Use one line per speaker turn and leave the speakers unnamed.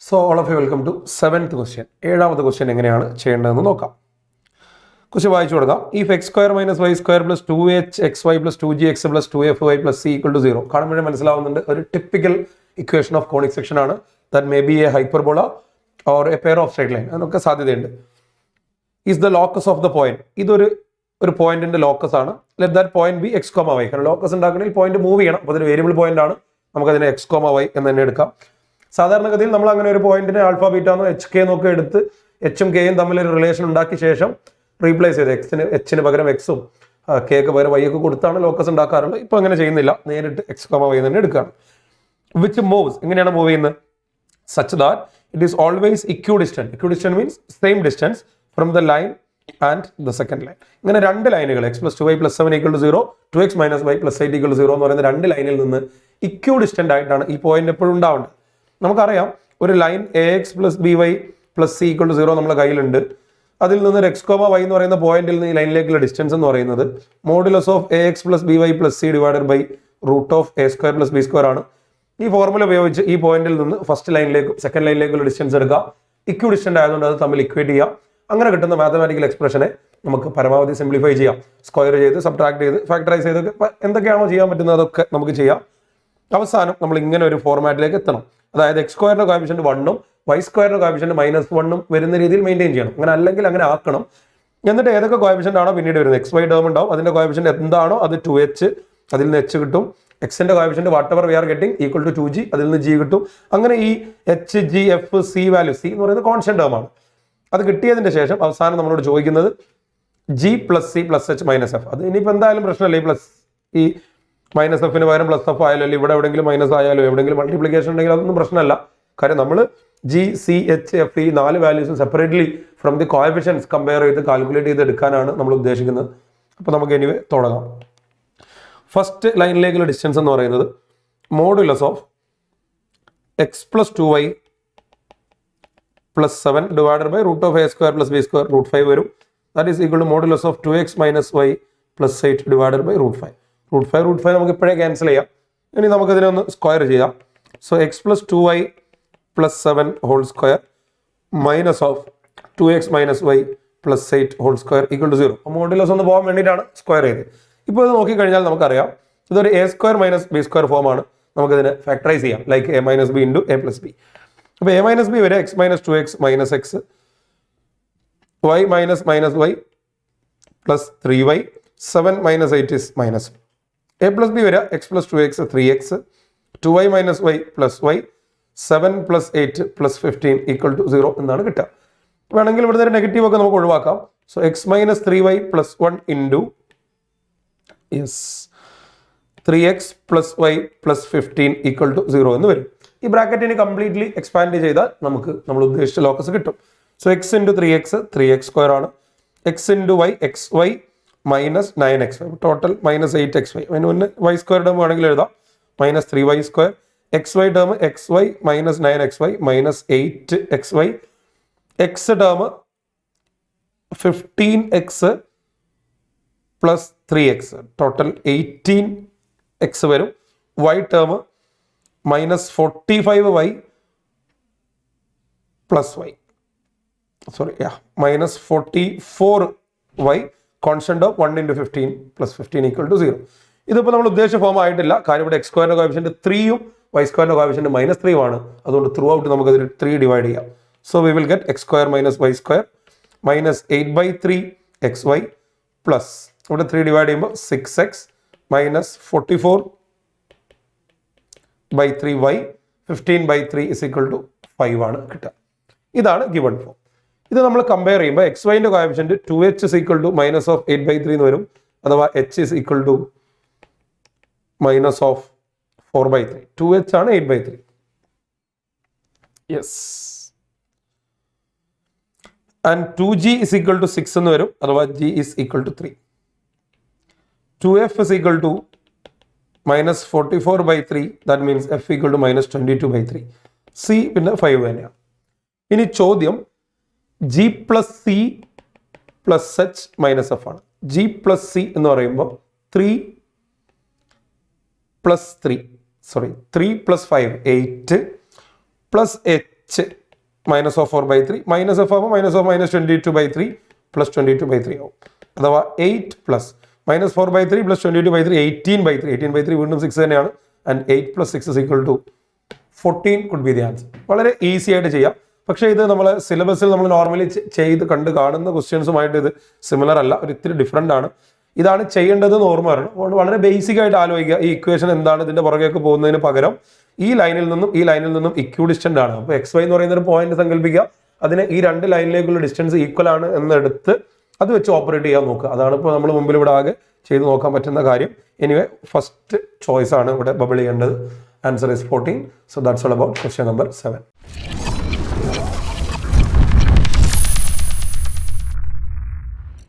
So all of you welcome to 7th question. ഏഴാമത്തെ question എങ്ങനെയാണ് ചെയ്യേണ്ടതെന്ന് നോക്കാം. ക്വസ്റ്റ്യൻ വായിച്ചു കൊടുക്കാം. If x square minus y square plus 2hxy plus 2gx plus 2fy plus c equal to 0. കാണുമ്പോഴേ മനസ്സിലാവുന്നുണ്ട് ഒരു typical equation of conic section ആണ്. That may be a hyperbola or a pair of straight line. അതൊക്കെ സാധ്യതയുണ്ട്. Is the locus of the point. ഇതൊരു പോയിന്റിന്റെ locus ആണ്. Let that point be x, y. കാരണം ലോക്കസ് ഉണ്ടാക്കണമെങ്കിൽ പോയിന്റ് മൂവ് ചെയ്യണം. അപ്പോൾ അതൊരു വേരിയബിൾ പോയിന്റ് ആണ്. നമുക്കതിനെ x, y എന്ന് തന്നെ എടുക്കാം. സാധാരണഗതിയിൽ നമ്മൾ അങ്ങനെ ഒരു പോയിന്റിനെ ആൽഫ ബീറ്റ എന്നോ എച്ച് കെ എന്നൊക്കെ എടുത്ത് എച്ചും കെയും തമ്മിൽ ഒരു റിലേഷൻ ഉണ്ടാക്കിയ ശേഷം റീപ്ലേസ് ചെയ്ത് എച്ചിന് പകരം എക്സും കെക്ക് പകരം വൈ ഒക്കെ കൊടുത്താണ് ലോക്കസ് ഉണ്ടാക്കാറുള്ളത്. ഇപ്പോൾ അങ്ങനെ ചെയ്യുന്നില്ല, നേരിട്ട് എക്സ് വൈ തന്നെ എടുക്കുകയാണ്. വിച്ച് മൂവ്സ് എങ്ങനെയാണ് മൂവ് ചെയ്യുന്നത്? Such that it is always equidistant. Equidistant means same distance from the line and the second line. ഇങ്ങനെ രണ്ട് ലൈനുകൾ x plus 2y plus 7 equal to 0, 2x minus y plus 8 equal to 0 എന്ന് പറയുന്ന രണ്ട് ലൈനിൽ നിന്ന് ഇക്വിഡിസ്റ്റന്റ് ആയിട്ടാണ് ഈ പോയിന്റ് എപ്പോഴും ഉണ്ടാവേണ്ടത്. നമുക്കറിയാം ഒരു line A X plus B Y plus C equal to 0 നമ്മുടെ കയ്യിലുണ്ട്. അതിൽ നിന്ന് ഒരു എക്സ് വൈ എന്ന് പറയുന്ന പോയിന്റിൽ നിന്ന് ഈ ലൈനിലേക്കുള്ള ഡിസ്റ്റൻസ് എന്ന് പറയുന്നത് modulus of A X plus B Y plus C divided by root of A square plus B square ആണ്. ഈ ഫോർമുല ഉപയോഗിച്ച് ഈ പോയിന്റിൽ നിന്ന് ഫസ്റ്റ് ലൈനിലേക്കും സെക്കൻഡ് ലൈനിലേക്കുള്ള ഡിസ്റ്റൻസ് എടുക്കുക. ഇക്വിഡിസ്റ്റന്റ് ആയതുകൊണ്ട് അത് തമ്മിൽ ഇക്വേറ്റ് ചെയ്യാം. അങ്ങനെ കിട്ടുന്ന മാത്തമാറ്റിക്കൽ എക്സ്പ്രഷനെ നമുക്ക് പരമാവധി സിംപ്ലിഫൈ ചെയ്യാം. സ്ക്വയർ ചെയ്ത് സബ്ട്രാക്ട് ചെയ്ത് ഫാക്ടറൈസ് ചെയ്ത് എന്തൊക്കെയാണോ ചെയ്യാൻ പറ്റുന്നത് അതൊക്കെ നമുക്ക് ചെയ്യാം. അവസാനം നമ്മൾ ഇങ്ങനെ ഒരു ഫോർമാറ്റിലേക്ക് എത്തണം. അതായത് എക്സ് സ്ക്വയറിന്റെ കോഎഫിഷ്യന്റ് 1ഉം വൈ സ്ക്വയറിന്റെ കോഎഫിഷ്യന്റ് -1ഉം വരുന്ന രീതിയിൽ മെയിൻറ്റെയിൻ ചെയ്യണം. അങ്ങനെ അല്ലെങ്കിൽ അങ്ങനെ ആക്കണം. എന്നിട്ട് ഏതൊക്കെ കോഎഫിഷ്യന്റ് ആണോ പിന്നീട് വരുന്നത്, എക്സ് വൈ ടേം ഉണ്ടാവും, അതിന്റെ കോഎഫിഷ്യന്റ് എന്താണോ അത് 2h, അതിൽ നിന്ന് h കിട്ടും. എക്സിന്റെ coefficient whatever we are getting equal to 2g, അതിൽ നിന്ന് g കിട്ടും. അങ്ങനെ ഈ h, g, f, c value, c എന്ന് പറയുന്നത് കോൺസ്റ്റന്റ് ടേം ആണ്. അത് കിട്ടിയതിന്റെ ശേഷം അവസാനം നമ്മളോട് ചോദിക്കുന്നത് g plus c plus h minus f. അത് ഇനിയിപ്പോൾ എന്തായാലും പ്രശ്നമല്ല. ഈ മൈനസ് എഫിന് പകരം പ്ലസ് എഫ് ആയാലും ഇവിടെ എവിടെയെങ്കിലും മൈനസ് ആയാലും എവിടെയെങ്കിലും മൾട്ടിപ്ലിക്കേഷൻ ഉണ്ടെങ്കിൽ അതൊന്നും പ്രശ്നമല്ല. കാര്യം നമ്മൾ ജി, സി, എച്ച്, എഫ് ഈ 4 വാല്യൂസും separately from the coefficients compare ചെയ്ത് കാൽക്കുലേറ്റ് ചെയ്ത് എടുക്കാനാണ് നമ്മൾ ഉദ്ദേശിക്കുന്നത്. അപ്പോൾ നമുക്ക് എനിവേ തുടങ്ങാം. ഫസ്റ്റ് ലൈനിലേക്കുള്ള ഡിസ്റ്റൻസ് എന്ന് പറയുന്നത് modulus of x plus 2y plus 7 divided by root of A square plus B square root 5 വരും. That is equal to modulus of 2x minus y plus 8 divided by root 5. Root 5 നമുക്ക് ഇപ്പോഴേ cancel ചെയ്യാം. ഇനി നമുക്കതിനെ ഒന്ന് square ചെയ്യാം. So x plus 2y plus 7 whole square minus of 2x minus y plus 8 whole square equal to 0. Modulus ഒന്ന് പോകാൻ വേണ്ടിയിട്ടാണ് സ്ക്വയർ ചെയ്ത്. ഇപ്പോൾ ഇത് നോക്കിക്കഴിഞ്ഞാൽ നമുക്കറിയാം ഇതൊരു a square minus b square form ആണ്. നമുക്കിതിനെ ഫാക്ടറൈസ് ചെയ്യാം like a minus b into a plus b. അപ്പോൾ എ മൈനസ് ബി വരെ x minus 2x minus x, y minus minus y plus 3y, 7 minus 8 is minus. A plus b വരെ x plus 2x 3x, 2y minus y plus y, 7 plus 8 plus 15 equal to 0 എന്നാണ് കിട്ടുക. വേണമെങ്കിൽ ഇവിടുന്ന് ഒരു negative ഒക്കെ നമുക്ക് ഒഴിവാക്കാം. So x minus 3y plus 1 into 3x plus y plus 15 equal to 0 എന്ന് വരും. ഈ ബ്രാക്കറ്റിന് കംപ്ലീറ്റ്ലി എക്സ്പാൻഡ് ചെയ്താൽ നമുക്ക് നമ്മൾ ഉദ്ദേശിച്ച ലോക്കസ് കിട്ടും. So x into 3x 3x square ആണ്. X into y x y minus 9xy, total minus 8xy. അതിന് മുന്നേ വൈ സ്ക്വയർ ടേം വേണമെങ്കിൽ എഴുതാം. Minus 3y square, x y term x y minus 9xy minus 8xy, x term 15x plus 3x, total 18x വരും. Y term minus 45y plus y, minus 44y constant of 1 into 15 plus 15 equal to 0. ഇതിപ്പോൾ നമ്മൾ ഉദ്ദേശിച്ച form ആയിട്ടില്ല. കാര്യം ഇവിടെ X സ്ക്വയറിന്റെ coefficient 3ഉം Y സ്ക്വയറിന്റെ coefficient -3 ആണ്. അതുകൊണ്ട് ത്രൂ ഔട്ട് നമുക്ക് അതിൽ 3 ഡിവൈഡ് ചെയ്യാം. So we will get x square minus y square minus 8/3xy plus ഇവിടെ 3 ഡിവൈഡ് ചെയ്യുമ്പോൾ 6x minus 44/3y 15/3 is equal to 5 ആണ് കിട്ടുക. ഇതാണ് ഗിവൺ ഫോം. ഇത് നമ്മൾ കമ്പയർ ചെയ്യുമ്പോൾ എക്സ് വൈൻ്റെ coefficient 2h is equal to minus of 8/3 എന്ന് വരും. അഥവാ h is equal to minus of 4/3. 2h ആണ് 8/3. Yes. And 2g is equal to 6 എന്ന് വരും. അഥവാ g is equal to 3. 2f is equal to minus 44/3. That means f equal to minus 22/3. c പിന്നെ 5 തന്നെയാണ്. ഇനി ചോദ്യം G plus C plus H minus F ആണ്. G plus C എന്ന് പറയുമ്പോൾ 3 plus 5 8 plus H minus of 4/3 minus F ആകുമ്പോൾ minus of -22/3 plus 22/3 ആവും. അഥവാ 8 പ്ലസ് -4/3 പ്ലസ് 22/3 18/3 18/3 വീണ്ടും 6 തന്നെയാണ്. And 8 plus 6 is equal to 14 could be the answer. വളരെ easy ആയിട്ട് ചെയ്യാം. പക്ഷേ ഇത് നമ്മൾ സിലബസിൽ നമ്മൾ നോർമലി ചെയ്ത് കാണുന്ന ക്വസ്റ്റ്യൻസുമായിട്ട് ഇത് സിമിലർ അല്ല, ഒരു ഇത്തിരി ഡിഫറെൻ്റ് ആണ്. ഇതാണ് ചെയ്യേണ്ടതെന്ന് ഓർമ്മ വരണം. അതുകൊണ്ട് വളരെ ബേസിക് ആയിട്ട് ആലോചിക്കുക ഈ ഇക്വേഷൻ എന്താണ്, ഇതിന്റെ പുറകേക്ക് പോകുന്നതിന് പകരം ഈ ലൈനിൽ നിന്നും ഇക്വിഡിസ്റ്റന്റ് ആണ്. അപ്പോൾ XY എന്ന് പറയുന്ന ഒരു പോയിന്റ് സങ്കല്പിക്കുക, അതിന് ഈ രണ്ട് ലൈനിലേക്കുള്ള ഡിസ്റ്റൻസ് ഈക്വൽ ആണ് എന്നെടുത്ത് അത് വെച്ച് ഓപ്പറേറ്റ് ചെയ്യാൻ നോക്കുക. അതാണ് ഇപ്പോൾ നമ്മൾ മുമ്പിൽ ഇവിടെ ആകെ ചെയ്ത് നോക്കാൻ പറ്റുന്ന കാര്യം. എനിവേ ഫസ്റ്റ് ചോയ്സ് ആണ് ഇവിടെ ബബിൾ ചെയ്യേണ്ടത്. Answer is 14. So that's all about question number 7.